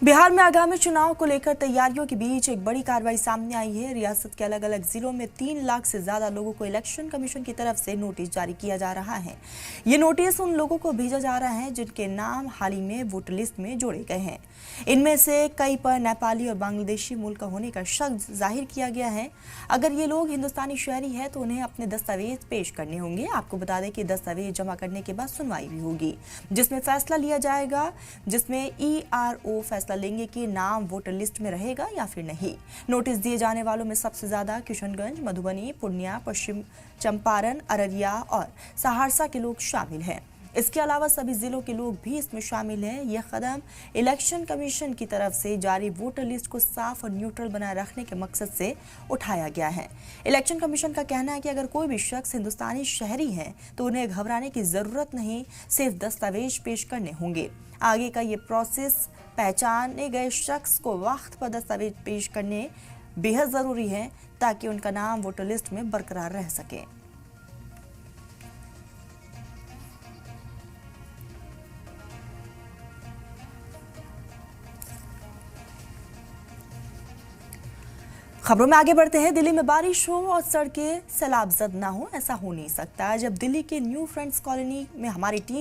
बिहार में आगामी चुनाव को लेकर तैयारियों के बीच एक बड़ी कार्रवाई सामने आई है। रियासत के अलग अलग जिलों में 3 लाख से ज्यादा लोगों को इलेक्शन कमीशन की तरफ से नोटिस जारी किया जा रहा है। ये नोटिस उन लोगों को भेजा जा रहा है जिनके नाम हाल ही में वोटर लिस्ट में जोड़े गए हैं। इनमें से कई पर नेपाली और बांग्लादेशी मूल का होने का शक जाहिर किया गया है। अगर ये लोग हिंदुस्तानी शहरी है तो उन्हें अपने दस्तावेज पेश करने होंगे। आपको बता दें कि दस्तावेज जमा करने के बाद सुनवाई भी होगी, जिसमें फैसला लिया जाएगा, जिसमें ERO फैसला लेंगे कि नाम वोटर लिस्ट में रहेगा या फिर नहीं। नोटिस दिए जाने वालों में सबसे ज्यादा किशनगंज, मधुबनी, पूर्णिया, पश्चिम चंपारण, अररिया और सहरसा के लोग शामिल हैं। इसके अलावा सभी जिलों के लोग भी इसमें शामिल हैं। यह कदम इलेक्शन कमीशन की तरफ से जारी वोटर लिस्ट को साफ और न्यूट्रल बनाए रखने के मकसद से उठाया गया है। इलेक्शन कमीशन का कहना है कि अगर कोई भी शख्स हिंदुस्तानी शहरी है तो उन्हें घबराने की जरूरत नहीं, सिर्फ दस्तावेज पेश करने होंगे। आगे का ये प्रोसेस पहचाने गए शख्स को वक्त पर दस्तावेज पेश करने बेहद जरूरी है ताकि उनका नाम वोटर लिस्ट में बरकरार रह सके। खबरों में आगे बढ़ते हैं। दिल्ली में बारिश हो और सड़कें सैलाब जद ना हो, ऐसा हो नहीं सकता। जब दिल्ली के न्यू फ्रेंड्स कॉलोनी में हमारी टीम